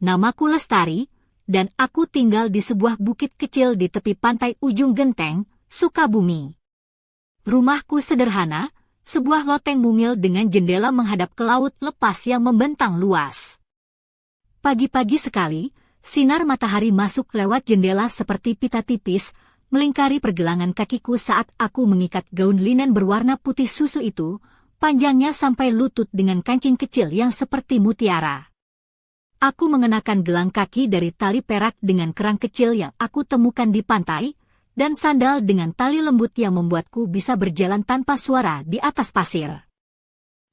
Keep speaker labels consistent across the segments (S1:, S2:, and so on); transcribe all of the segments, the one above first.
S1: Namaku Lestari, dan aku tinggal di sebuah bukit kecil di tepi pantai ujung genteng, Sukabumi. Rumahku sederhana, sebuah loteng mungil dengan jendela menghadap ke laut lepas yang membentang luas. Pagi-pagi sekali, sinar matahari masuk lewat jendela seperti pita tipis, melingkari pergelangan kakiku saat aku mengikat gaun linen berwarna putih susu itu, panjangnya sampai lutut dengan kancing kecil yang seperti mutiara. Aku mengenakan gelang kaki dari tali perak dengan kerang kecil yang aku temukan di pantai, dan sandal dengan tali lembut yang membuatku bisa berjalan tanpa suara di atas pasir.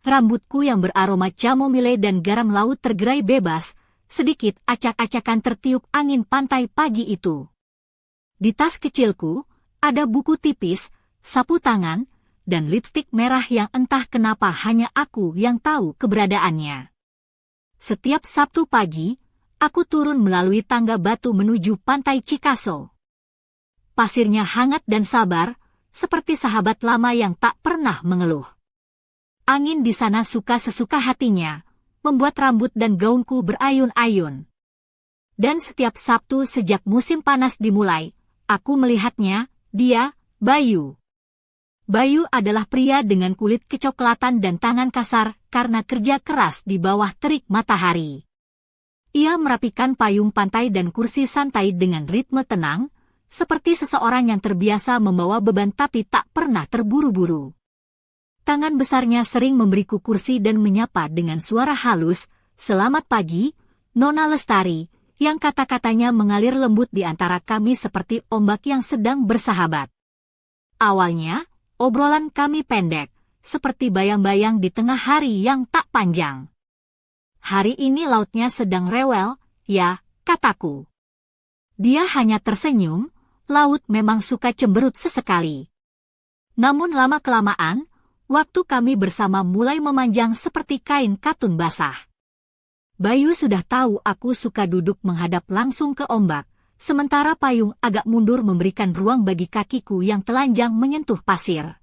S1: Rambutku yang beraroma chamomile dan garam laut tergerai bebas, sedikit acak-acakan tertiup angin pantai pagi itu. Di tas kecilku, ada buku tipis, sapu tangan, dan lipstik merah yang entah kenapa hanya aku yang tahu keberadaannya. Setiap Sabtu pagi, aku turun melalui tangga batu menuju pantai Cikaso. Pasirnya hangat dan sabar, seperti sahabat lama yang tak pernah mengeluh. Angin di sana suka sesuka hatinya, membuat rambut dan gaunku berayun-ayun. Dan setiap Sabtu sejak musim panas dimulai, aku melihatnya, dia, Bayu. Bayu adalah pria dengan kulit kecoklatan dan tangan kasar karena kerja keras di bawah terik matahari. Ia merapikan payung pantai dan kursi santai dengan ritme tenang, seperti seseorang yang terbiasa membawa beban tapi tak pernah terburu-buru. Tangan besarnya sering memberiku kursi dan menyapa dengan suara halus, "Selamat pagi, Nona Lestari," yang kata-katanya mengalir lembut di antara kami seperti ombak yang sedang bersahabat. Awalnya, obrolan kami pendek, seperti bayang-bayang di tengah hari yang tak panjang. "Hari ini lautnya sedang rewel, ya," kataku. Dia hanya tersenyum, laut memang suka cemberut sesekali. Namun lama-kelamaan, waktu kami bersama mulai memanjang seperti kain katun basah. Bayu sudah tahu aku suka duduk menghadap langsung ke ombak, sementara payung agak mundur memberikan ruang bagi kakiku yang telanjang menyentuh pasir.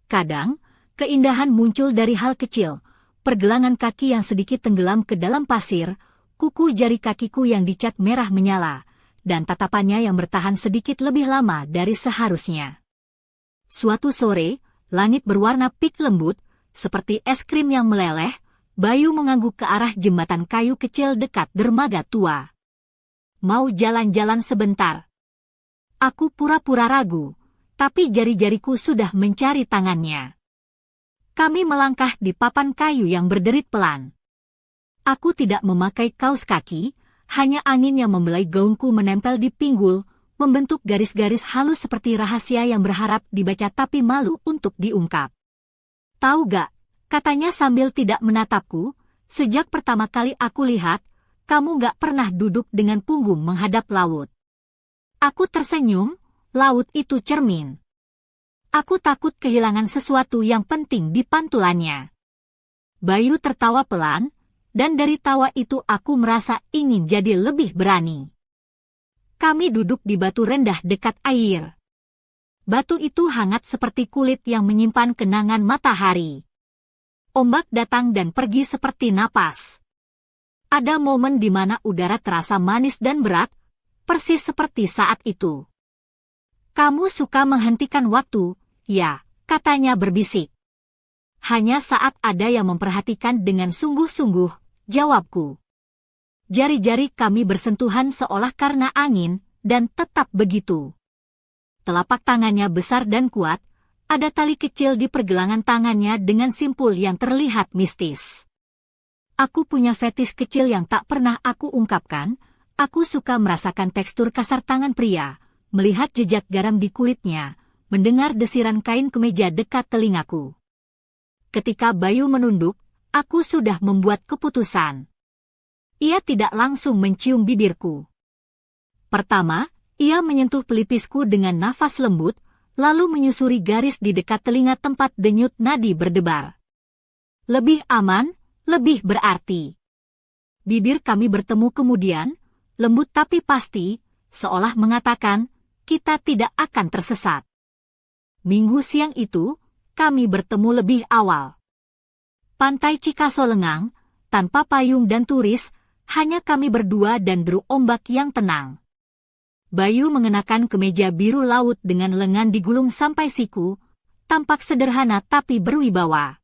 S1: Kadang, keindahan muncul dari hal kecil, pergelangan kaki yang sedikit tenggelam ke dalam pasir, kuku jari kakiku yang dicat merah menyala, dan tatapannya yang bertahan sedikit lebih lama dari seharusnya. Suatu sore, langit berwarna pink lembut, seperti es krim yang meleleh, Bayu mengangguk ke arah jembatan kayu kecil dekat dermaga tua. "Mau jalan-jalan sebentar?" Aku pura-pura ragu, tapi jari-jariku sudah mencari tangannya. Kami melangkah di papan kayu yang berderit pelan. Aku tidak memakai kaos kaki, hanya angin yang membelai gaunku menempel di pinggul, membentuk garis-garis halus seperti rahasia yang berharap dibaca tapi malu untuk diungkap. "Tahu gak," katanya sambil tidak menatapku, "sejak pertama kali aku lihat, kamu gak pernah duduk dengan punggung menghadap laut." Aku tersenyum, laut itu cermin. Aku takut kehilangan sesuatu yang penting di pantulannya. Bayu tertawa pelan, dan dari tawa itu aku merasa ingin jadi lebih berani. Kami duduk di batu rendah dekat air. Batu itu hangat seperti kulit yang menyimpan kenangan matahari. Ombak datang dan pergi seperti napas. Ada momen di mana udara terasa manis dan berat, persis seperti saat itu. "Kamu suka menghentikan waktu, ya," katanya berbisik. "Hanya saat ada yang memperhatikan dengan sungguh-sungguh," jawabku. Jari-jari kami bersentuhan seolah karena angin, dan tetap begitu. Telapak tangannya besar dan kuat, ada tali kecil di pergelangan tangannya dengan simpul yang terlihat mistis. Aku punya fetis kecil yang tak pernah aku ungkapkan, aku suka merasakan tekstur kasar tangan pria, melihat jejak garam di kulitnya, mendengar desiran kain kemeja dekat telingaku. Ketika Bayu menunduk, aku sudah membuat keputusan. Ia tidak langsung mencium bibirku. Pertama, ia menyentuh pelipisku dengan nafas lembut, lalu menyusuri garis di dekat telinga tempat denyut nadi berdebar. Lebih aman, lebih berarti. Bibir kami bertemu kemudian, lembut tapi pasti, seolah mengatakan, kita tidak akan tersesat. Minggu siang itu, kami bertemu lebih awal. Pantai Cikaso lengang, tanpa payung dan turis, hanya kami berdua dan deru ombak yang tenang. Bayu mengenakan kemeja biru laut dengan lengan digulung sampai siku, tampak sederhana tapi berwibawa.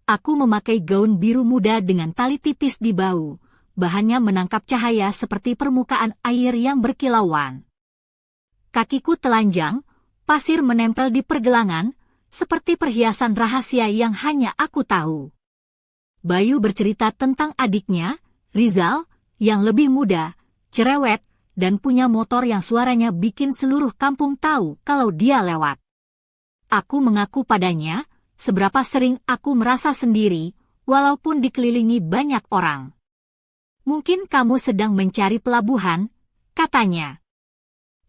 S1: Aku memakai gaun biru muda dengan tali tipis di bahu, bahannya menangkap cahaya seperti permukaan air yang berkilauan. Kakiku telanjang, pasir menempel di pergelangan, seperti perhiasan rahasia yang hanya aku tahu. Bayu bercerita tentang adiknya, Rizal, yang lebih muda, cerewet, dan punya motor yang suaranya bikin seluruh kampung tahu kalau dia lewat. Aku mengaku padanya, seberapa sering aku merasa sendiri, walaupun dikelilingi banyak orang. Mungkin kamu sedang mencari pelabuhan, katanya.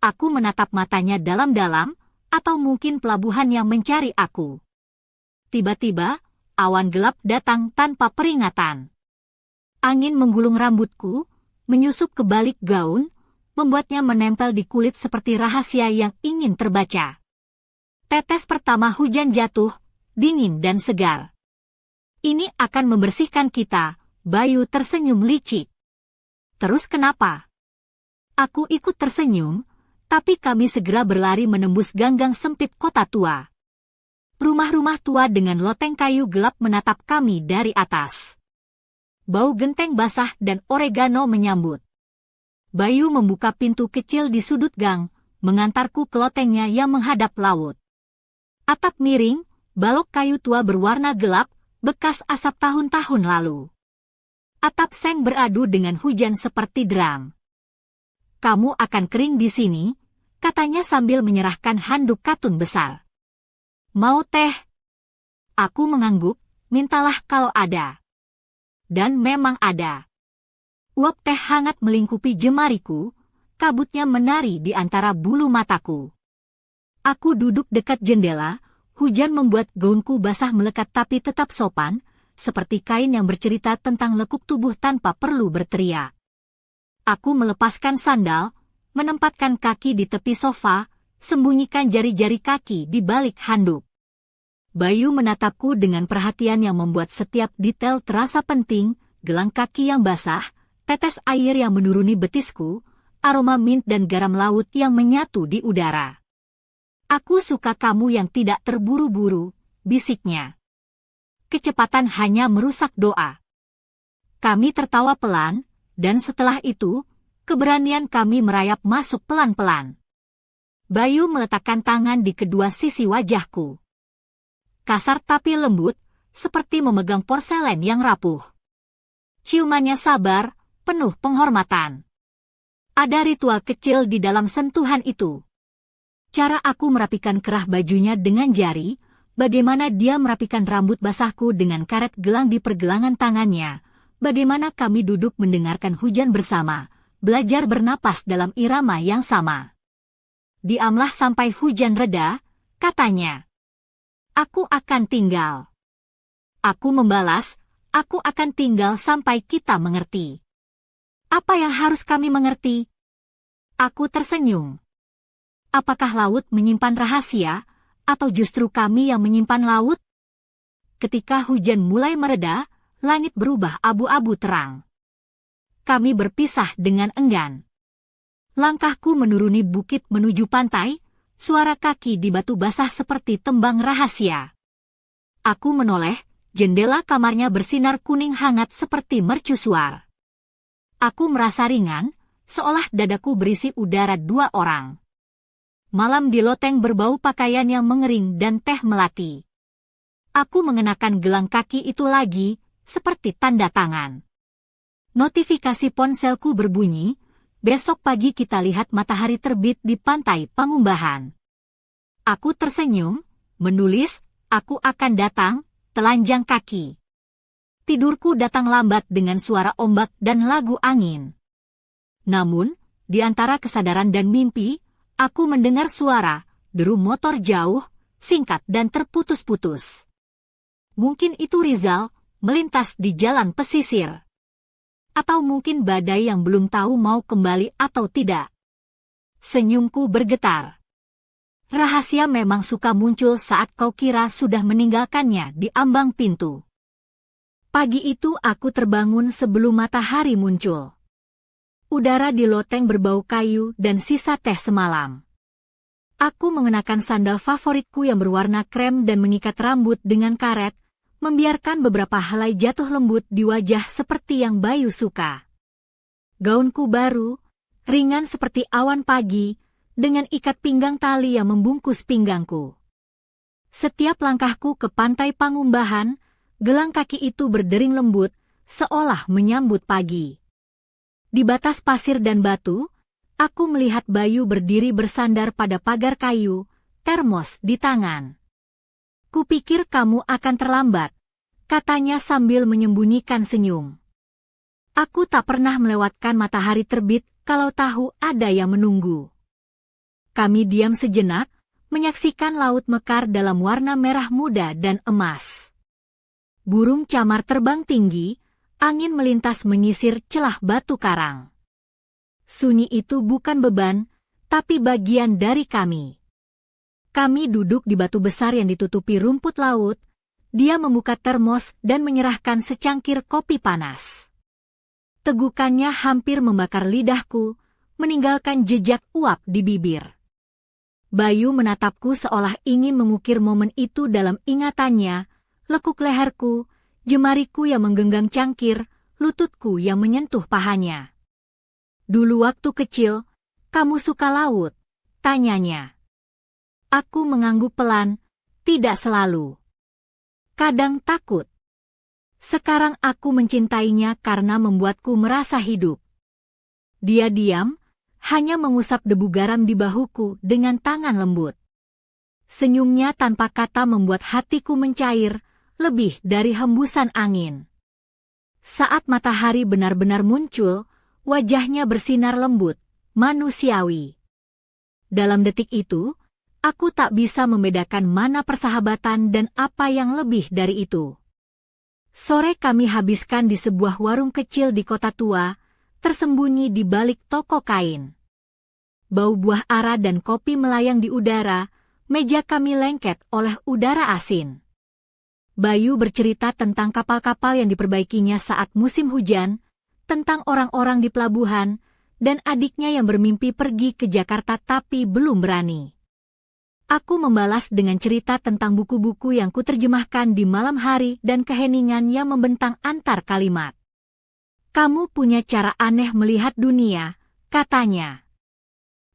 S1: Aku menatap matanya dalam-dalam, atau mungkin pelabuhan yang mencari aku. Tiba-tiba, awan gelap datang tanpa peringatan. Angin menggulung rambutku, menyusup ke balik gaun, membuatnya menempel di kulit seperti rahasia yang ingin terbaca. Tetes pertama hujan jatuh, dingin dan segar. Ini akan membersihkan kita, Bayu tersenyum licik. Terus kenapa? Aku ikut tersenyum, tapi kami segera berlari menembus ganggang sempit kota tua. Rumah-rumah tua dengan loteng kayu gelap menatap kami dari atas. Bau genteng basah dan oregano menyambut. Bayu membuka pintu kecil di sudut gang, mengantarku ke lotengnya yang menghadap laut. Atap miring, balok kayu tua berwarna gelap, bekas asap tahun-tahun lalu. Atap seng beradu dengan hujan seperti drum. Kamu akan kering di sini, katanya sambil menyerahkan handuk katun besar. Mau teh? Aku mengangguk, mintalah kalau ada. Dan memang ada. Uap teh hangat melingkupi jemariku, kabutnya menari di antara bulu mataku. Aku duduk dekat jendela, hujan membuat gaunku basah melekat tapi tetap sopan, seperti kain yang bercerita tentang lekuk tubuh tanpa perlu berteriak. Aku melepaskan sandal, menempatkan kaki di tepi sofa, sembunyikan jari-jari kaki di balik handuk. Bayu menatapku dengan perhatian yang membuat setiap detail terasa penting, gelang kaki yang basah, tetes air yang menuruni betisku, aroma mint dan garam laut yang menyatu di udara. Aku suka kamu yang tidak terburu-buru, bisiknya. Kecepatan hanya merusak doa. Kami tertawa pelan, dan setelah itu, keberanian kami merayap masuk pelan-pelan. Bayu meletakkan tangan di kedua sisi wajahku. Kasar tapi lembut, seperti memegang porselen yang rapuh. Ciumannya sabar, penuh penghormatan. Ada ritual kecil di dalam sentuhan itu. Cara aku merapikan kerah bajunya dengan jari, bagaimana dia merapikan rambut basahku dengan karet gelang di pergelangan tangannya, bagaimana kami duduk mendengarkan hujan bersama, belajar bernapas dalam irama yang sama. Diamlah sampai hujan reda, katanya. Aku akan tinggal. Aku membalas, aku akan tinggal sampai kita mengerti. Apa yang harus kami mengerti? Aku tersenyum. Apakah laut menyimpan rahasia, atau justru kami yang menyimpan laut? Ketika hujan mulai mereda, langit berubah abu-abu terang. Kami berpisah dengan enggan. Langkahku menuruni bukit menuju pantai, suara kaki di batu basah seperti tembang rahasia. Aku menoleh, jendela kamarnya bersinar kuning hangat seperti mercusuar. Aku merasa ringan, seolah dadaku berisi udara dua orang. Malam di loteng berbau pakaian yang mengering dan teh melati. Aku mengenakan gelang kaki itu lagi, seperti tanda tangan. Notifikasi ponselku berbunyi, besok pagi kita lihat matahari terbit di pantai Pangumbahan. Aku tersenyum, menulis, aku akan datang, telanjang kaki. Tidurku datang lambat dengan suara ombak dan lagu angin. Namun, di antara kesadaran dan mimpi, aku mendengar suara, deru motor jauh, singkat dan terputus-putus. Mungkin itu Rizal, melintas di jalan pesisir. Atau mungkin badai yang belum tahu mau kembali atau tidak. Senyumku bergetar. Rahasia memang suka muncul saat kau kira sudah meninggalkannya di ambang pintu. Pagi itu aku terbangun sebelum matahari muncul. Udara di loteng berbau kayu dan sisa teh semalam. Aku mengenakan sandal favoritku yang berwarna krem dan mengikat rambut dengan karet, membiarkan beberapa helai jatuh lembut di wajah seperti yang Bayu suka. Gaunku baru, ringan seperti awan pagi, dengan ikat pinggang tali yang membungkus pinggangku. Setiap langkahku ke pantai Pangumbahan, gelang kaki itu berdering lembut, seolah menyambut pagi. Di batas pasir dan batu, aku melihat Bayu berdiri bersandar pada pagar kayu, termos di tangan. Kupikir kamu akan terlambat, katanya sambil menyembunyikan senyum. Aku tak pernah melewatkan matahari terbit kalau tahu ada yang menunggu. Kami diam sejenak, menyaksikan laut mekar dalam warna merah muda dan emas. Burung camar terbang tinggi, angin melintas menyisir celah batu karang. Sunyi itu bukan beban, tapi bagian dari kami. Kami duduk di batu besar yang ditutupi rumput laut, dia membuka termos dan menyerahkan secangkir kopi panas. Tegukannya hampir membakar lidahku, meninggalkan jejak uap di bibir. Bayu menatapku seolah ingin mengukir momen itu dalam ingatannya, lekuk leherku, jemariku yang menggenggam cangkir, lututku yang menyentuh pahanya. Dulu waktu kecil, kamu suka laut? Tanyanya. Aku mengangguk pelan, tidak selalu. Kadang takut. Sekarang aku mencintainya karena membuatku merasa hidup. Dia diam, hanya mengusap debu garam di bahuku dengan tangan lembut. Senyumnya tanpa kata membuat hatiku mencair, lebih dari hembusan angin. Saat matahari benar-benar muncul, wajahnya bersinar lembut, manusiawi. Dalam detik itu, aku tak bisa membedakan mana persahabatan dan apa yang lebih dari itu. Sore kami habiskan di sebuah warung kecil di kota tua, tersembunyi di balik toko kain. Bau buah ara dan kopi melayang di udara, meja kami lengket oleh udara asin. Bayu bercerita tentang kapal-kapal yang diperbaikinya saat musim hujan, tentang orang-orang di pelabuhan, dan adiknya yang bermimpi pergi ke Jakarta tapi belum berani. Aku membalas dengan cerita tentang buku-buku yang kuterjemahkan di malam hari dan keheningan yang membentang antar kalimat. Kamu punya cara aneh melihat dunia, katanya.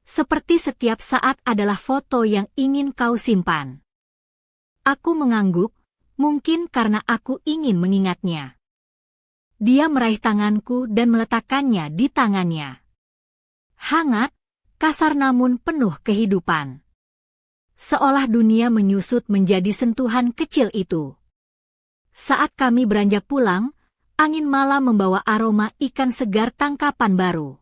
S1: Seperti setiap saat adalah foto yang ingin kau simpan. Aku mengangguk, mungkin karena aku ingin mengingatnya. Dia meraih tanganku dan meletakkannya di tangannya. Hangat, kasar namun penuh kehidupan. Seolah dunia menyusut menjadi sentuhan kecil itu. Saat kami beranjak pulang, angin malam membawa aroma ikan segar tangkapan baru.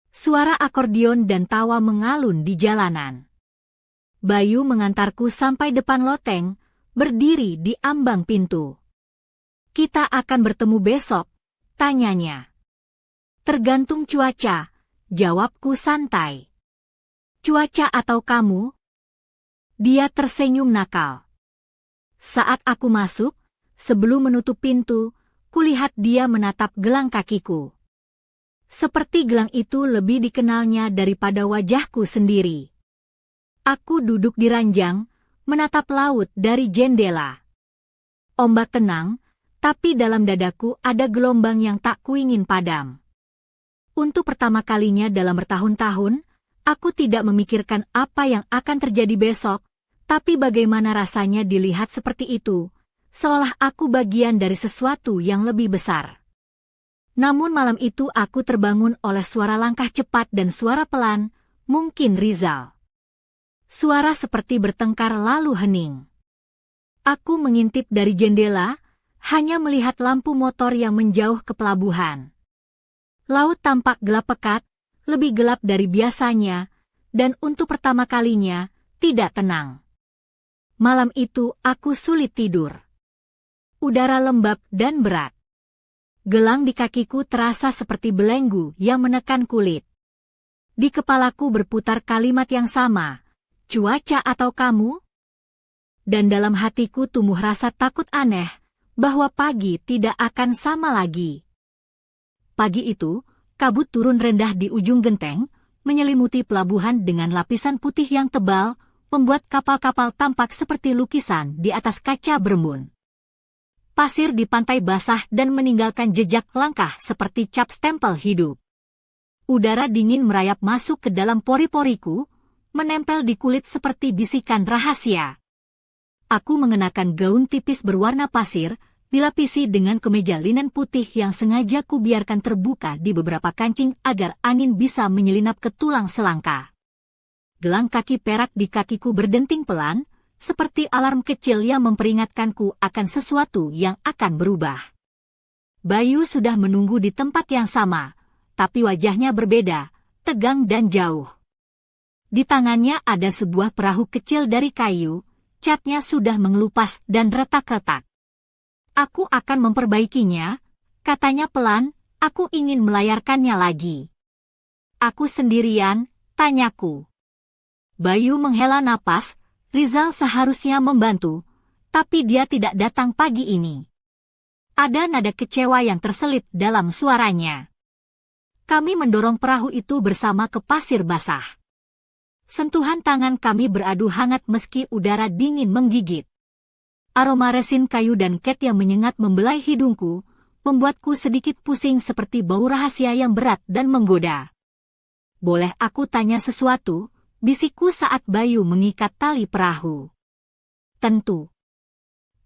S1: Suara akordeon dan tawa mengalun di jalanan. Bayu mengantarku sampai depan loteng, berdiri di ambang pintu. Kita akan bertemu besok, tanyanya. Tergantung cuaca, jawabku santai. Cuaca atau kamu? Dia tersenyum nakal. Saat aku masuk, sebelum menutup pintu, kulihat dia menatap gelang kakiku. Seperti gelang itu lebih dikenalnya daripada wajahku sendiri. Aku duduk di ranjang, menatap laut dari jendela. Ombak tenang, tapi dalam dadaku ada gelombang yang tak kuingin padam. Untuk pertama kalinya dalam bertahun-tahun, aku tidak memikirkan apa yang akan terjadi besok, tapi bagaimana rasanya dilihat seperti itu, seolah aku bagian dari sesuatu yang lebih besar. Namun malam itu aku terbangun oleh suara langkah cepat dan suara pelan, mungkin Rizal. Suara seperti bertengkar lalu hening. Aku mengintip dari jendela, hanya melihat lampu motor yang menjauh ke pelabuhan. Laut tampak gelap pekat, lebih gelap dari biasanya, dan untuk pertama kalinya, tidak tenang. Malam itu aku sulit tidur. Udara lembab dan berat. Gelang di kakiku terasa seperti belenggu yang menekan kulit. Di kepalaku berputar kalimat yang sama, cuaca atau kamu? Dan dalam hatiku tumbuh rasa takut aneh, bahwa pagi tidak akan sama lagi. Pagi itu, kabut turun rendah di ujung genteng, menyelimuti pelabuhan dengan lapisan putih yang tebal, membuat kapal-kapal tampak seperti lukisan di atas kaca berembun. Pasir di pantai basah dan meninggalkan jejak langkah seperti cap stempel hidup. Udara dingin merayap masuk ke dalam pori-poriku, menempel di kulit seperti bisikan rahasia. Aku mengenakan gaun tipis berwarna pasir, dilapisi dengan kemeja linen putih yang sengaja kubiarkan terbuka di beberapa kancing agar angin bisa menyelinap ke tulang selangka. Gelang kaki perak di kakiku berdenting pelan, seperti alarm kecil yang memperingatkanku akan sesuatu yang akan berubah. Bayu sudah menunggu di tempat yang sama, tapi wajahnya berbeda, tegang dan jauh. Di tangannya ada sebuah perahu kecil dari kayu, catnya sudah mengelupas dan retak-retak. Aku akan memperbaikinya, katanya pelan, aku ingin melayarkannya lagi. Aku sendirian, tanyaku. Bayu menghela napas, Rizal seharusnya membantu, tapi dia tidak datang pagi ini. Ada nada kecewa yang terselip dalam suaranya. Kami mendorong perahu itu bersama ke pasir basah. Sentuhan tangan kami beradu hangat meski udara dingin menggigit. Aroma resin kayu dan cat yang menyengat membelai hidungku, membuatku sedikit pusing seperti bau rahasia yang berat dan menggoda. Boleh aku tanya sesuatu? Bisikku saat Bayu mengikat tali perahu. Tentu.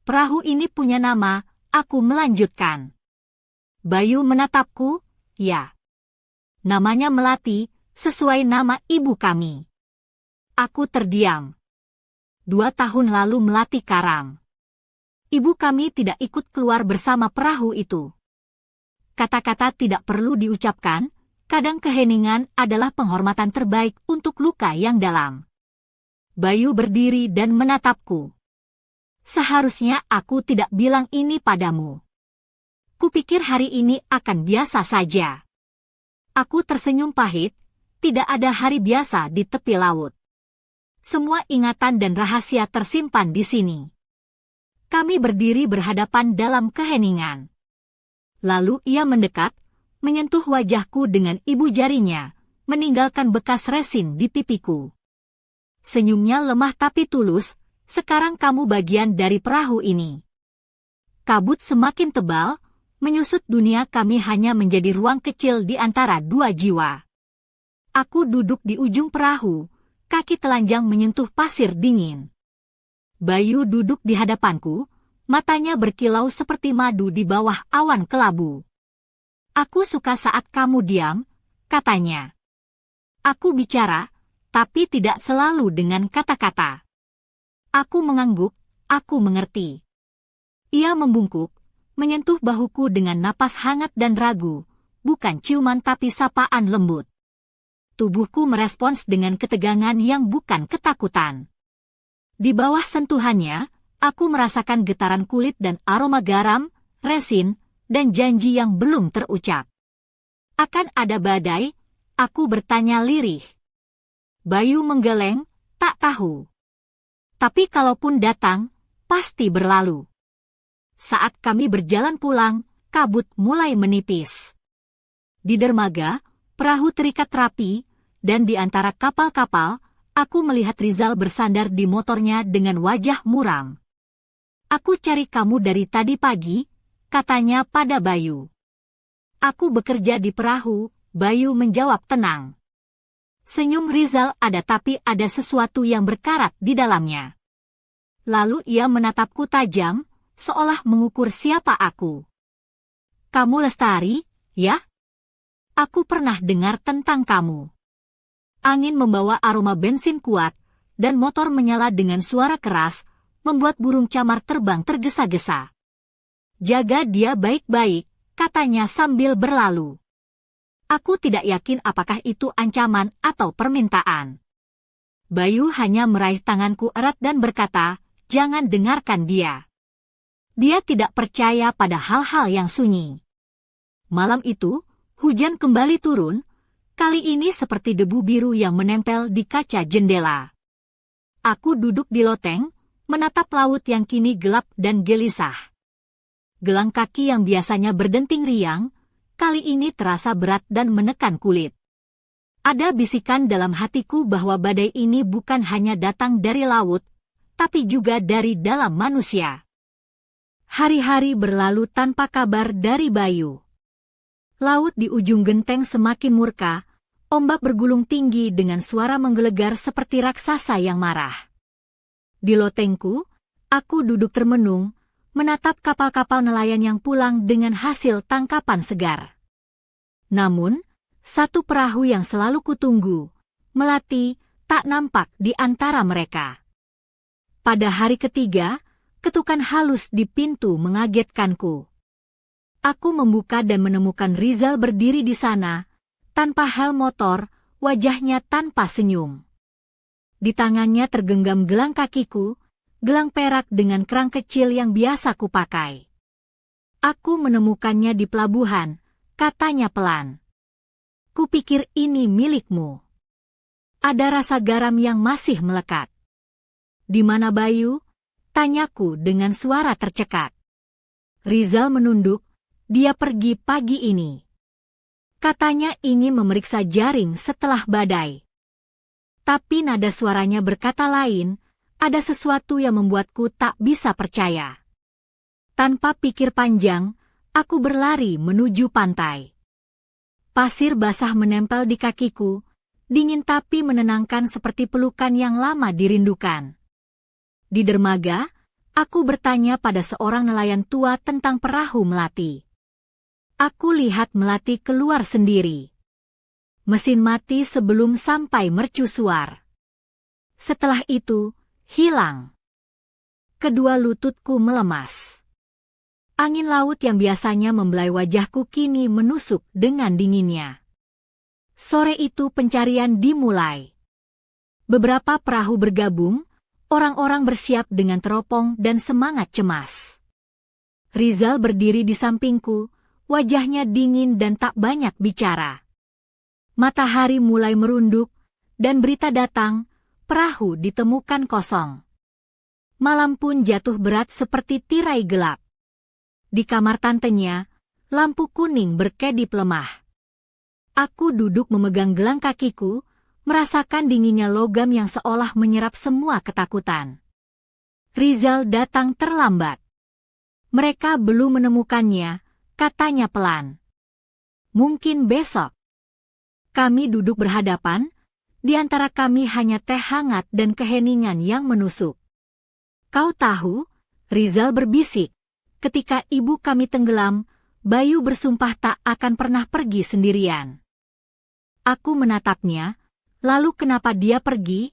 S1: Perahu ini punya nama, aku melanjutkan. Bayu menatapku, ya. Namanya Melati, sesuai nama ibu kami. Aku terdiam. 2 tahun lalu Melati karam. Ibu kami tidak ikut keluar bersama perahu itu. Kata-kata tidak perlu diucapkan, kadang keheningan adalah penghormatan terbaik untuk luka yang dalam. Bayu berdiri dan menatapku. Seharusnya aku tidak bilang ini padamu. Kupikir hari ini akan biasa saja. Aku tersenyum pahit, tidak ada hari biasa di tepi laut. Semua ingatan dan rahasia tersimpan di sini. Kami berdiri berhadapan dalam keheningan. Lalu ia mendekat, menyentuh wajahku dengan ibu jarinya, meninggalkan bekas resin di pipiku. Senyumnya lemah tapi tulus, sekarang kamu bagian dari perahu ini. Kabut semakin tebal, menyusut dunia kami hanya menjadi ruang kecil di antara 2 jiwa. Aku duduk di ujung perahu, kaki telanjang menyentuh pasir dingin. Bayu duduk di hadapanku, matanya berkilau seperti madu di bawah awan kelabu. Aku suka saat kamu diam, katanya. Aku bicara, tapi tidak selalu dengan kata-kata. Aku mengangguk, aku mengerti. Ia membungkuk, menyentuh bahuku dengan napas hangat dan ragu, bukan ciuman tapi sapaan lembut. Tubuhku merespons dengan ketegangan yang bukan ketakutan. Di bawah sentuhannya, aku merasakan getaran kulit dan aroma garam, resin, dan janji yang belum terucap. Akan ada badai? Aku bertanya lirih. Bayu menggeleng, tak tahu. Tapi kalaupun datang, pasti berlalu. Saat kami berjalan pulang, kabut mulai menipis. Di dermaga, perahu terikat rapi, dan di antara kapal-kapal, aku melihat Rizal bersandar di motornya dengan wajah muram. Aku cari kamu dari tadi pagi, katanya pada Bayu. Aku bekerja di perahu, Bayu menjawab tenang. Senyum Rizal ada tapi ada sesuatu yang berkarat di dalamnya. Lalu ia menatapku tajam, seolah mengukur siapa aku. Kamu Lestari, ya? Aku pernah dengar tentang kamu. Angin membawa aroma bensin kuat, dan motor menyala dengan suara keras, membuat burung camar terbang tergesa-gesa. Jaga dia baik-baik, katanya sambil berlalu. Aku tidak yakin apakah itu ancaman atau permintaan. Bayu hanya meraih tanganku erat dan berkata, jangan dengarkan dia. Dia tidak percaya pada hal-hal yang sunyi. Malam itu, hujan kembali turun, kali ini seperti debu biru yang menempel di kaca jendela. Aku duduk di loteng, menatap laut yang kini gelap dan gelisah. gelang kaki yang biasanya berdenting riang, kali ini terasa berat dan menekan kulit. Ada bisikan dalam hatiku bahwa badai ini bukan hanya datang dari laut, tapi juga dari dalam manusia. Hari-hari berlalu tanpa kabar dari Bayu. Laut di ujung genteng semakin murka, ombak bergulung tinggi dengan suara menggelegar seperti raksasa yang marah. Di lotengku, aku duduk termenung, menatap kapal-kapal nelayan yang pulang dengan hasil tangkapan segar. Namun, satu perahu yang selalu kutunggu, Melati, tak nampak di antara mereka. Pada hari ketiga, ketukan halus di pintu mengagetkanku. Aku membuka dan menemukan Rizal berdiri di sana, tanpa helm motor, wajahnya tanpa senyum. Di tangannya tergenggam gelang kakiku, gelang perak dengan kerang kecil yang biasa kupakai. Aku menemukannya di pelabuhan, katanya pelan. Kupikir ini milikmu. Ada rasa garam yang masih melekat. Di mana Bayu? Tanyaku dengan suara tercekat. Rizal menunduk, dia pergi pagi ini. Katanya ingin memeriksa jaring setelah badai. Tapi nada suaranya berkata lain, ada sesuatu yang membuatku tak bisa percaya. Tanpa pikir panjang, aku berlari menuju pantai. Pasir basah menempel di kakiku, dingin tapi menenangkan seperti pelukan yang lama dirindukan. Di dermaga, aku bertanya pada seorang nelayan tua tentang perahu Melati. Aku lihat Melati keluar sendiri. Mesin mati sebelum sampai mercusuar. Setelah itu, hilang. Kedua lututku melemas. Angin laut yang biasanya membelai wajahku kini menusuk dengan dinginnya. Sore itu pencarian dimulai. Beberapa perahu bergabung, orang-orang bersiap dengan teropong dan semangat cemas. Rizal berdiri di sampingku, wajahnya dingin dan tak banyak bicara. Matahari mulai merunduk, dan berita datang, perahu ditemukan kosong. Malam pun jatuh berat seperti tirai gelap. Di kamar tantenya, lampu kuning berkedip lemah. Aku duduk memegang gelang kakiku, merasakan dinginnya logam yang seolah menyerap semua ketakutan. Rizal datang terlambat. Mereka belum menemukannya, katanya pelan. Mungkin besok. Kami duduk berhadapan, di antara kami hanya teh hangat dan keheningan yang menusuk. Kau tahu, Rizal berbisik. Ketika ibu kami tenggelam, Bayu bersumpah tak akan pernah pergi sendirian. Aku menatapnya, lalu kenapa dia pergi?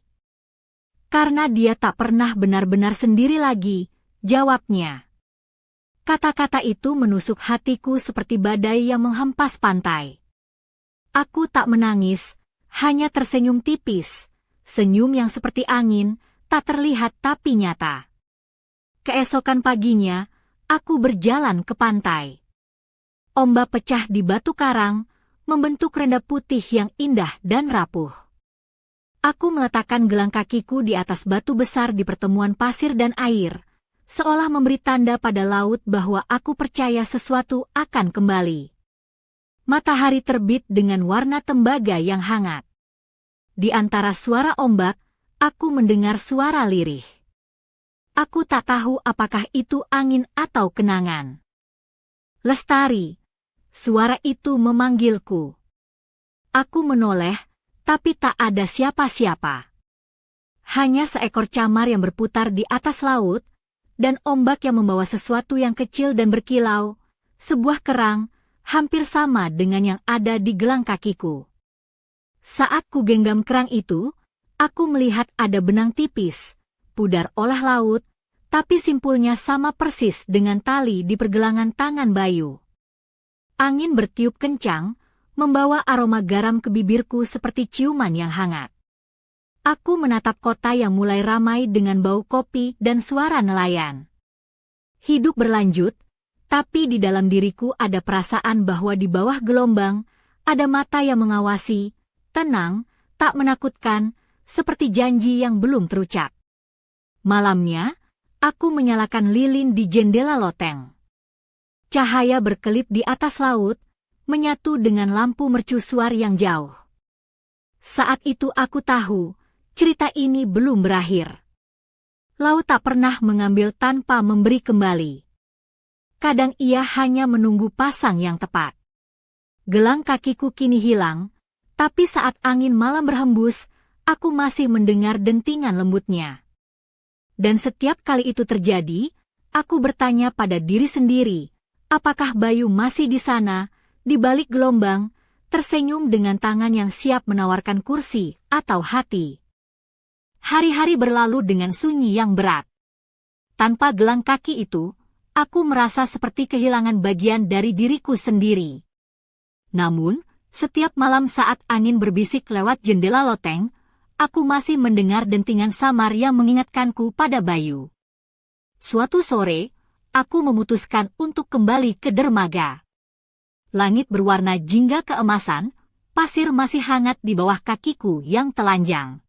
S1: Karena dia tak pernah benar-benar sendiri lagi, jawabnya. Kata-kata itu menusuk hatiku seperti badai yang menghempas pantai. Aku tak menangis, hanya tersenyum tipis, senyum yang seperti angin, tak terlihat tapi nyata. Keesokan paginya, aku berjalan ke pantai. Ombak pecah di batu karang, membentuk renda putih yang indah dan rapuh. Aku meletakkan gelang kakiku di atas batu besar di pertemuan pasir dan air, seolah memberi tanda pada laut bahwa aku percaya sesuatu akan kembali. Matahari terbit dengan warna tembaga yang hangat. Di antara suara ombak, aku mendengar suara lirih. Aku tak tahu apakah itu angin atau kenangan. Lestari, suara itu memanggilku. Aku menoleh, tapi tak ada siapa-siapa. Hanya seekor camar yang berputar di atas laut, dan ombak yang membawa sesuatu yang kecil dan berkilau, sebuah kerang, hampir sama dengan yang ada di gelang kakiku. Saat ku genggam kerang itu, aku melihat ada benang tipis, pudar olah laut, tapi simpulnya sama persis dengan tali di pergelangan tangan Bayu. Angin bertiup kencang, membawa aroma garam ke bibirku seperti ciuman yang hangat. Aku menatap kota yang mulai ramai dengan bau kopi dan suara nelayan. Hidup berlanjut, tapi di dalam diriku ada perasaan bahwa di bawah gelombang, ada mata yang mengawasi, tenang, tak menakutkan, seperti janji yang belum terucap. Malamnya, aku menyalakan lilin di jendela loteng. Cahaya berkelip di atas laut, menyatu dengan lampu mercusuar yang jauh. Saat itu aku tahu, cerita ini belum berakhir. Laut tak pernah mengambil tanpa memberi kembali. Kadang ia hanya menunggu pasang yang tepat. Gelang kakiku kini hilang, tapi saat angin malam berhembus, aku masih mendengar dentingan lembutnya. Dan setiap kali itu terjadi, aku bertanya pada diri sendiri, apakah Bayu masih di sana, di balik gelombang, tersenyum dengan tangan yang siap menawarkan kursi atau hati. Hari-hari berlalu dengan sunyi yang berat. Tanpa gelang kaki itu, aku merasa seperti kehilangan bagian dari diriku sendiri. Namun, setiap malam saat angin berbisik lewat jendela loteng, aku masih mendengar dentingan samar yang mengingatkanku pada Bayu. Suatu sore, aku memutuskan untuk kembali ke dermaga. Langit berwarna jingga keemasan, pasir masih hangat di bawah kakiku yang telanjang.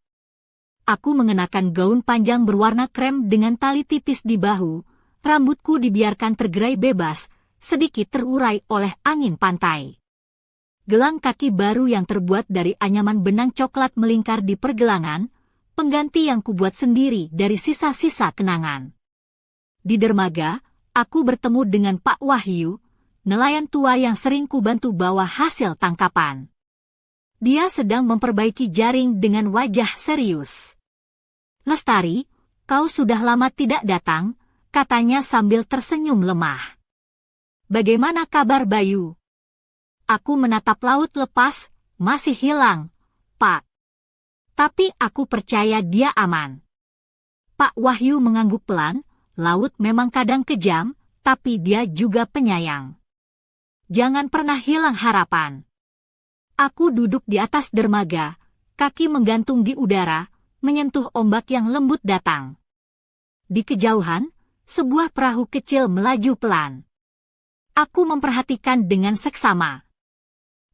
S1: Aku mengenakan gaun panjang berwarna krem dengan tali tipis di bahu, rambutku dibiarkan tergerai bebas, sedikit terurai oleh angin pantai. Gelang kaki baru yang terbuat dari anyaman benang coklat melingkar di pergelangan, pengganti yang kubuat sendiri dari sisa-sisa kenangan. Di dermaga, aku bertemu dengan Pak Wahyu, nelayan tua yang sering kubantu bawa hasil tangkapan. Dia sedang memperbaiki jaring dengan wajah serius. "Lestari, kau sudah lama tidak datang," katanya sambil tersenyum lemah. "Bagaimana kabar Bayu?" Aku menatap laut lepas, masih hilang, Pak. Tapi aku percaya dia aman. Pak Wahyu mengangguk pelan, laut memang kadang kejam, tapi dia juga penyayang. Jangan pernah hilang harapan. Aku duduk di atas dermaga, kaki menggantung di udara, menyentuh ombak yang lembut datang. Di kejauhan, sebuah perahu kecil melaju pelan. Aku memperhatikan dengan seksama.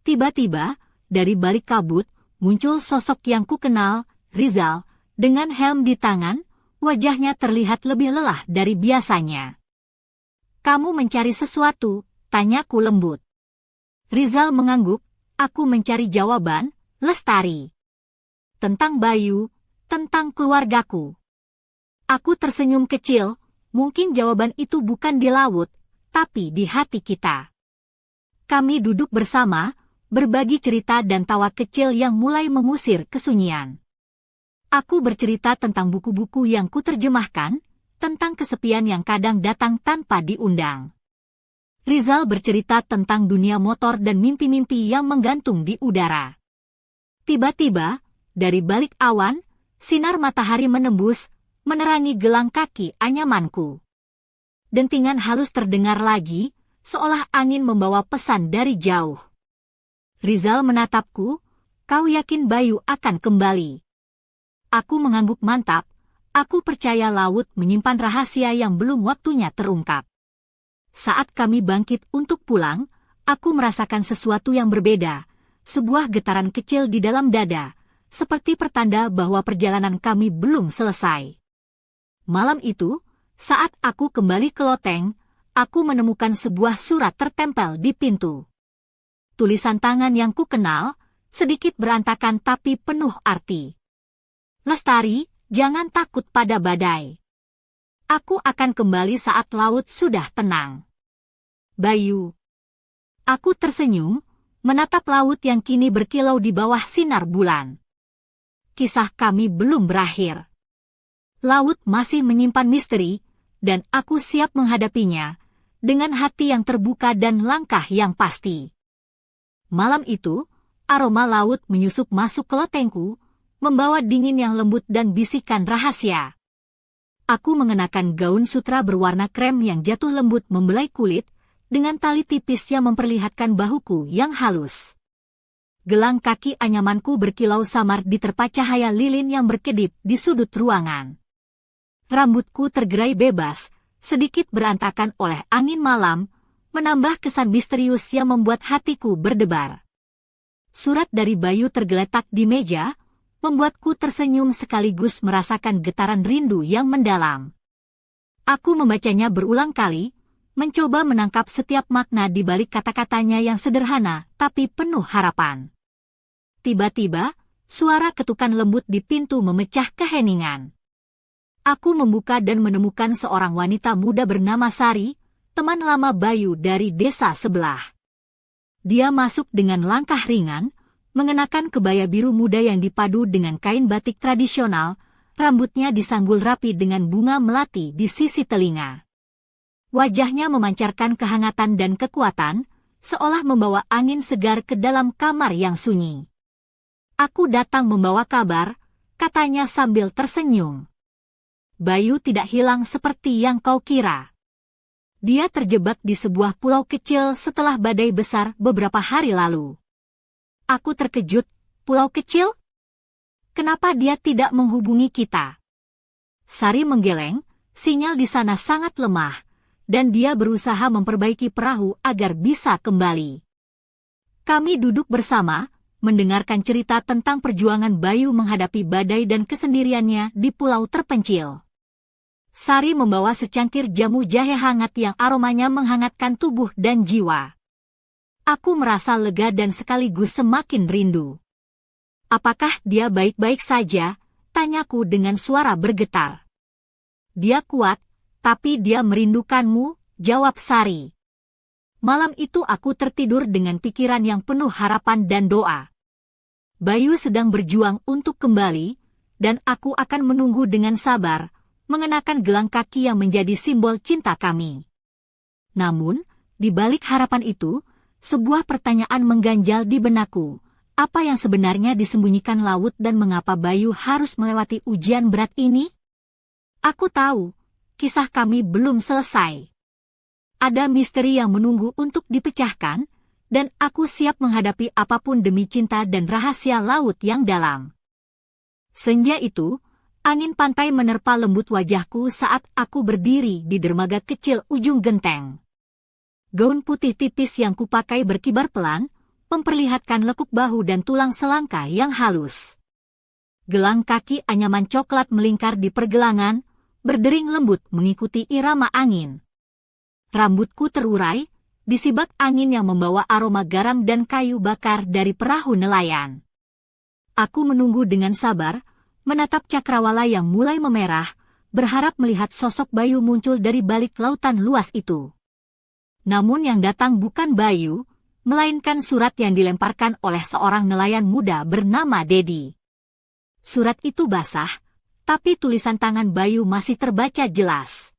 S1: Tiba-tiba, dari balik kabut, muncul sosok yang kukenal, Rizal, dengan helm di tangan, wajahnya terlihat lebih lelah dari biasanya. "Kamu mencari sesuatu?" tanyaku lembut. Rizal mengangguk, aku mencari jawaban, Lestari. Tentang Bayu, tentang keluargaku. Aku tersenyum kecil, mungkin jawaban itu bukan di laut, tapi di hati kita. Kami duduk bersama, berbagi cerita dan tawa kecil yang mulai mengusir kesunyian. Aku bercerita tentang buku-buku yang kuterjemahkan, tentang kesepian yang kadang datang tanpa diundang. Rizal bercerita tentang dunia motor dan mimpi-mimpi yang menggantung di udara. Tiba-tiba, dari balik awan, sinar matahari menembus, menerangi gelang kaki anyamanku. Dentingan halus terdengar lagi, seolah angin membawa pesan dari jauh. Rizal menatapku, "Kau yakin Bayu akan kembali?" Aku mengangguk mantap, aku percaya laut menyimpan rahasia yang belum waktunya terungkap. Saat kami bangkit untuk pulang, aku merasakan sesuatu yang berbeda, sebuah getaran kecil di dalam dada, seperti pertanda bahwa perjalanan kami belum selesai. Malam itu, saat aku kembali ke loteng, aku menemukan sebuah surat tertempel di pintu. Tulisan tangan yang kukenal, sedikit berantakan tapi penuh arti. "Lestari, jangan takut pada badai. Aku akan kembali saat laut sudah tenang. Bayu." Aku tersenyum, menatap laut yang kini berkilau di bawah sinar bulan. Kisah kami belum berakhir. Laut masih menyimpan misteri, dan aku siap menghadapinya, dengan hati yang terbuka dan langkah yang pasti. Malam itu, aroma laut menyusup masuk ke lotengku, membawa dingin yang lembut dan bisikan rahasia. Aku mengenakan gaun sutra berwarna krem yang jatuh lembut membelai kulit, dengan tali tipis yang memperlihatkan bahuku yang halus. Gelang kaki anyamanku berkilau samar diterpa cahaya lilin yang berkedip di sudut ruangan. Rambutku tergerai bebas, sedikit berantakan oleh angin malam, menambah kesan misterius yang membuat hatiku berdebar. Surat dari Bayu tergeletak di meja, membuatku tersenyum sekaligus merasakan getaran rindu yang mendalam. Aku membacanya berulang kali, mencoba menangkap setiap makna di balik kata-katanya yang sederhana tapi penuh harapan. Tiba-tiba, suara ketukan lembut di pintu memecah keheningan. Aku membuka dan menemukan seorang wanita muda bernama Sari, teman lama Bayu dari desa sebelah. Dia masuk dengan langkah ringan, mengenakan kebaya biru muda yang dipadu dengan kain batik tradisional, rambutnya disanggul rapi dengan bunga melati di sisi telinga. Wajahnya memancarkan kehangatan dan kekuatan, seolah membawa angin segar ke dalam kamar yang sunyi. "Aku datang membawa kabar," katanya sambil tersenyum. "Bayu tidak hilang seperti yang kau kira. Dia terjebak di sebuah pulau kecil setelah badai besar beberapa hari lalu." Aku terkejut, "Pulau kecil? Kenapa dia tidak menghubungi kita?" Sari menggeleng, sinyal di sana sangat lemah, dan dia berusaha memperbaiki perahu agar bisa kembali. Kami duduk bersama, mendengarkan cerita tentang perjuangan Bayu menghadapi badai dan kesendiriannya di pulau terpencil. Sari membawa secangkir jamu jahe hangat yang aromanya menghangatkan tubuh dan jiwa. Aku merasa lega dan sekaligus semakin rindu. "Apakah dia baik-baik saja?" tanyaku dengan suara bergetar. "Dia kuat, tapi dia merindukanmu," jawab Sari. Malam itu aku tertidur dengan pikiran yang penuh harapan dan doa. Bayu sedang berjuang untuk kembali, dan aku akan menunggu dengan sabar, mengenakan gelang kaki yang menjadi simbol cinta kami. Namun, di balik harapan itu, sebuah pertanyaan mengganjal di benakku. Apa yang sebenarnya disembunyikan laut dan mengapa Bayu harus melewati ujian berat ini? Aku tahu, kisah kami belum selesai. Ada misteri yang menunggu untuk dipecahkan, dan aku siap menghadapi apapun demi cinta dan rahasia laut yang dalam. Senja itu, angin pantai menerpa lembut wajahku saat aku berdiri di dermaga kecil ujung genteng. Gaun putih tipis yang kupakai berkibar pelan, memperlihatkan lekuk bahu dan tulang selangka yang halus. Gelang kaki anyaman coklat melingkar di pergelangan, berdering lembut mengikuti irama angin. Rambutku terurai, disibak angin yang membawa aroma garam dan kayu bakar dari perahu nelayan. Aku menunggu dengan sabar, menatap cakrawala yang mulai memerah, berharap melihat sosok Bayu muncul dari balik lautan luas itu. Namun yang datang bukan Bayu, melainkan surat yang dilemparkan oleh seorang nelayan muda bernama Dedi. Surat itu basah, tapi tulisan tangan Bayu masih terbaca jelas.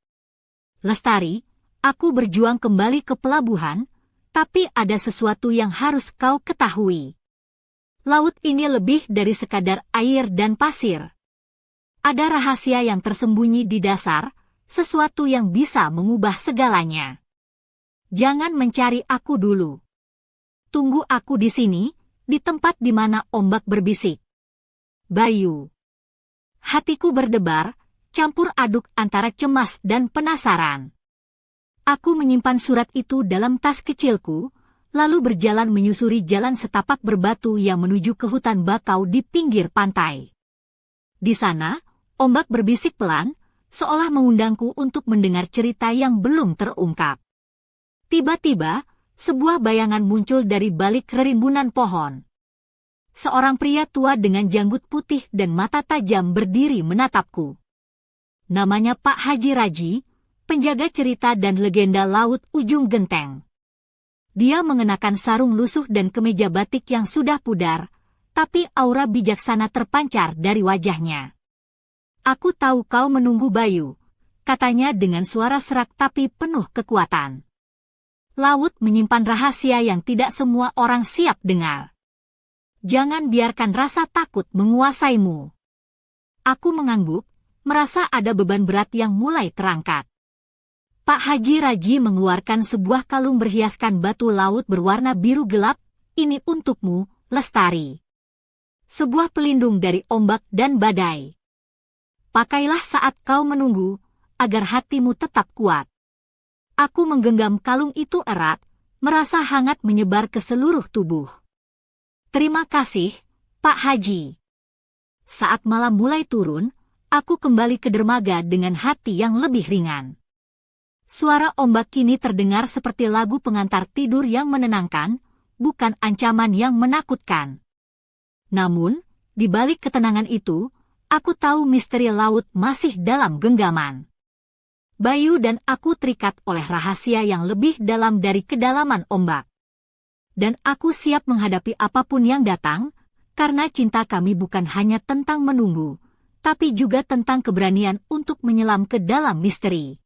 S1: "Lestari, aku berjuang kembali ke pelabuhan, tapi ada sesuatu yang harus kau ketahui. Laut ini lebih dari sekadar air dan pasir. Ada rahasia yang tersembunyi di dasar, sesuatu yang bisa mengubah segalanya. Jangan mencari aku dulu. Tunggu aku di sini, di tempat di mana ombak berbisik. Bayu." Hatiku berdebar, campur aduk antara cemas dan penasaran. Aku menyimpan surat itu dalam tas kecilku, lalu berjalan menyusuri jalan setapak berbatu yang menuju ke hutan bakau di pinggir pantai. Di sana, ombak berbisik pelan, seolah mengundangku untuk mendengar cerita yang belum terungkap. Tiba-tiba, sebuah bayangan muncul dari balik rerimbunan pohon. Seorang pria tua dengan janggut putih dan mata tajam berdiri menatapku. Namanya Pak Haji Raji, penjaga cerita dan legenda laut ujung genteng. Dia mengenakan sarung lusuh dan kemeja batik yang sudah pudar, tapi aura bijaksana terpancar dari wajahnya. "Aku tahu kau menunggu Bayu," katanya dengan suara serak tapi penuh kekuatan. "Laut menyimpan rahasia yang tidak semua orang siap dengar. Jangan biarkan rasa takut menguasaimu." Aku mengangguk, merasa ada beban berat yang mulai terangkat. Pak Haji Raji mengeluarkan sebuah kalung berhiaskan batu laut berwarna biru gelap. "Ini untukmu, Lestari. Sebuah pelindung dari ombak dan badai. Pakailah saat kau menunggu, agar hatimu tetap kuat." Aku menggenggam kalung itu erat, merasa hangat menyebar ke seluruh tubuh. "Terima kasih, Pak Haji." Saat malam mulai turun, aku kembali ke dermaga dengan hati yang lebih ringan. Suara ombak kini terdengar seperti lagu pengantar tidur yang menenangkan, bukan ancaman yang menakutkan. Namun, di balik ketenangan itu, aku tahu misteri laut masih dalam genggaman. Bayu dan aku terikat oleh rahasia yang lebih dalam dari kedalaman ombak. Dan aku siap menghadapi apapun yang datang, karena cinta kami bukan hanya tentang menunggu, tapi juga tentang keberanian untuk menyelam ke dalam misteri.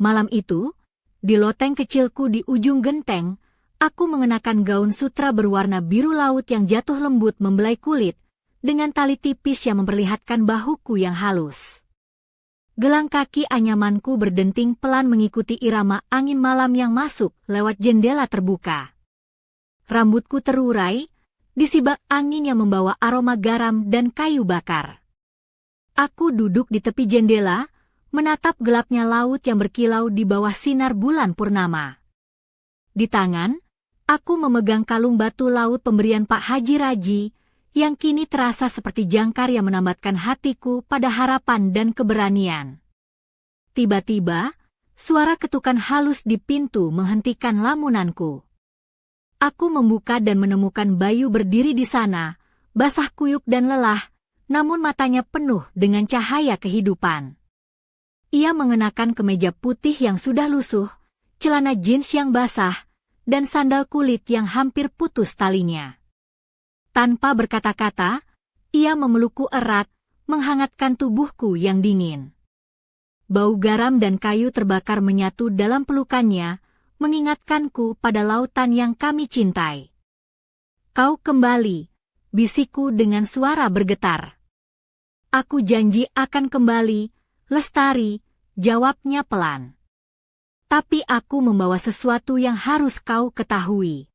S1: Malam itu, di loteng kecilku di ujung genteng, aku mengenakan gaun sutra berwarna biru laut yang jatuh lembut membelai kulit, dengan tali tipis yang memperlihatkan bahuku yang halus. Gelang kaki anyamanku berdenting pelan mengikuti irama angin malam yang masuk lewat jendela terbuka. Rambutku terurai, disibak angin yang membawa aroma garam dan kayu bakar. Aku duduk di tepi jendela, menatap gelapnya laut yang berkilau di bawah sinar bulan purnama. Di tangan, aku memegang kalung batu laut pemberian Pak Haji Raji, yang kini terasa seperti jangkar yang menambatkan hatiku pada harapan dan keberanian. Tiba-tiba, suara ketukan halus di pintu menghentikan lamunanku. Aku membuka dan menemukan Bayu berdiri di sana, basah kuyup dan lelah, namun matanya penuh dengan cahaya kehidupan. Ia mengenakan kemeja putih yang sudah lusuh, celana jeans yang basah, dan sandal kulit yang hampir putus talinya. Tanpa berkata-kata, ia memelukku erat, menghangatkan tubuhku yang dingin. Bau garam dan kayu terbakar menyatu dalam pelukannya, mengingatkanku pada lautan yang kami cintai. Kau kembali, bisikku dengan suara bergetar. Aku janji akan kembali, Lestari, jawabnya pelan. Tapi aku membawa sesuatu yang harus kau ketahui.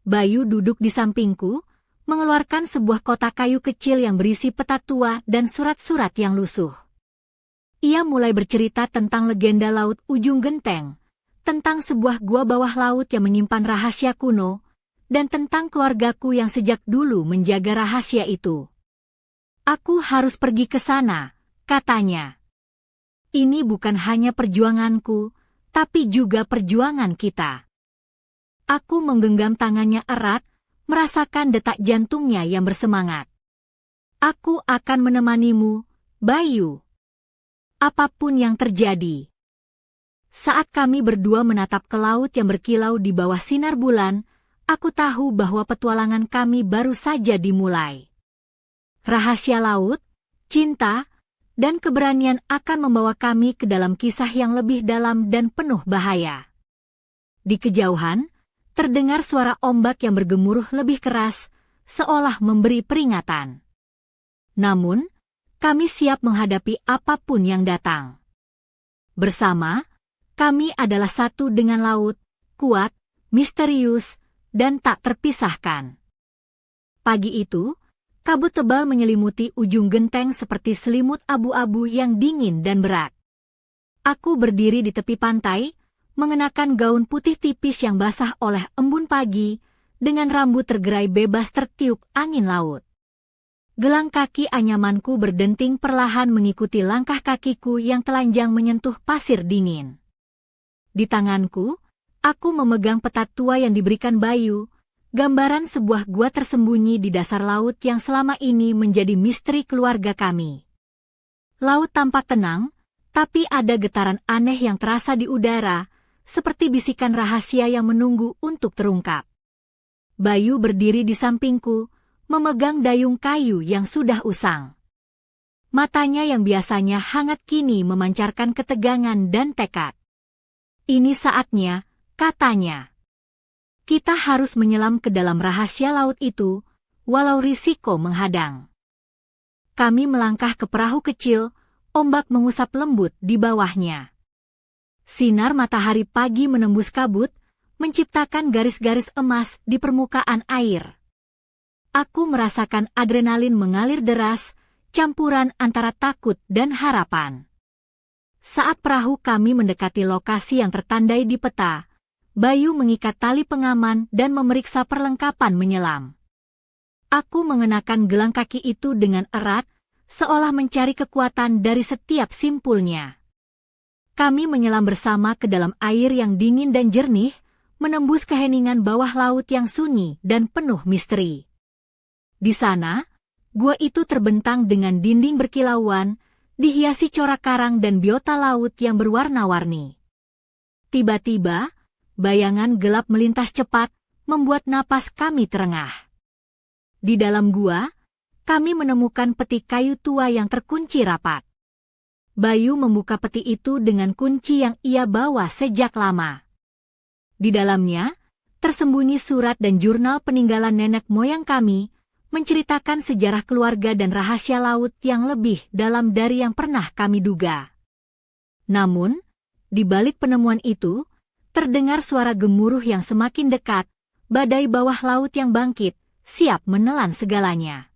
S1: Bayu duduk di sampingku, mengeluarkan sebuah kotak kayu kecil yang berisi peta tua dan surat-surat yang lusuh. Ia mulai bercerita tentang legenda laut ujung genteng, tentang sebuah gua bawah laut yang menyimpan rahasia kuno, dan tentang keluargaku yang sejak dulu menjaga rahasia itu. Aku harus pergi ke sana, katanya. Ini bukan hanya perjuanganku, tapi juga perjuangan kita. Aku menggenggam tangannya erat, merasakan detak jantungnya yang bersemangat. Aku akan menemanimu, Bayu. Apapun yang terjadi. Saat kami berdua menatap ke laut yang berkilau di bawah sinar bulan, aku tahu bahwa petualangan kami baru saja dimulai. Rahasia laut, cinta, dan keberanian akan membawa kami ke dalam kisah yang lebih dalam dan penuh bahaya. Di kejauhan, terdengar suara ombak yang bergemuruh lebih keras, seolah memberi peringatan. Namun, kami siap menghadapi apapun yang datang. Bersama, kami adalah satu dengan laut, kuat, misterius, dan tak terpisahkan. Pagi itu, kabut tebal menyelimuti ujung genteng seperti selimut abu-abu yang dingin dan berat. Aku berdiri di tepi pantai, mengenakan gaun putih tipis yang basah oleh embun pagi, dengan rambut tergerai bebas tertiup angin laut. Gelang kaki anyamanku berdenting perlahan mengikuti langkah kakiku yang telanjang menyentuh pasir dingin. Di tanganku, aku memegang peta tua yang diberikan Bayu, gambaran sebuah gua tersembunyi di dasar laut yang selama ini menjadi misteri keluarga kami. Laut tampak tenang, tapi ada getaran aneh yang terasa di udara, seperti bisikan rahasia yang menunggu untuk terungkap. Bayu berdiri di sampingku, memegang dayung kayu yang sudah usang. Matanya yang biasanya hangat kini memancarkan ketegangan dan tekad. Ini saatnya, katanya. Kita harus menyelam ke dalam rahasia laut itu, walau risiko menghadang. Kami melangkah ke perahu kecil, ombak mengusap lembut di bawahnya. Sinar matahari pagi menembus kabut, menciptakan garis-garis emas di permukaan air. Aku merasakan adrenalin mengalir deras, campuran antara takut dan harapan. Saat perahu kami mendekati lokasi yang tertandai di peta, Bayu mengikat tali pengaman dan memeriksa perlengkapan menyelam. Aku mengenakan gelang kaki itu dengan erat, seolah mencari kekuatan dari setiap simpulnya. Kami menyelam bersama ke dalam air yang dingin dan jernih, menembus keheningan bawah laut yang sunyi dan penuh misteri. Di sana, gua itu terbentang dengan dinding berkilauan, dihiasi corak karang dan biota laut yang berwarna-warni. Tiba-tiba, bayangan gelap melintas cepat, membuat napas kami terengah. Di dalam gua, kami menemukan peti kayu tua yang terkunci rapat. Bayu membuka peti itu dengan kunci yang ia bawa sejak lama. Di dalamnya, tersembunyi surat dan jurnal peninggalan nenek moyang kami, menceritakan sejarah keluarga dan rahasia laut yang lebih dalam dari yang pernah kami duga. Namun, di balik penemuan itu, terdengar suara gemuruh yang semakin dekat, badai bawah laut yang bangkit, siap menelan segalanya.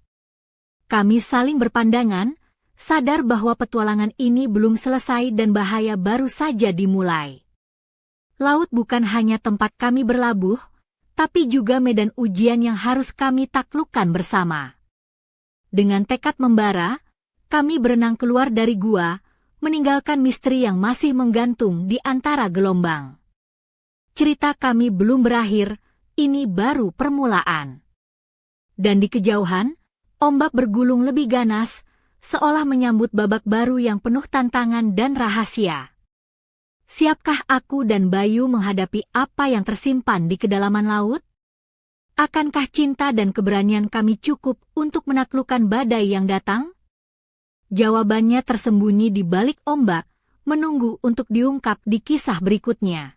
S1: Kami saling berpandangan, sadar bahwa petualangan ini belum selesai dan bahaya baru saja dimulai. Laut bukan hanya tempat kami berlabuh, tapi juga medan ujian yang harus kami taklukkan bersama. Dengan tekad membara, kami berenang keluar dari gua, meninggalkan misteri yang masih menggantung di antara gelombang. Cerita kami belum berakhir, ini baru permulaan. Dan di kejauhan, ombak bergulung lebih ganas, seolah menyambut babak baru yang penuh tantangan dan rahasia. Siapkah aku dan Bayu menghadapi apa yang tersimpan di kedalaman laut? Akankah cinta dan keberanian kami cukup untuk menaklukkan badai yang datang? Jawabannya tersembunyi di balik ombak, menunggu untuk diungkap di kisah berikutnya.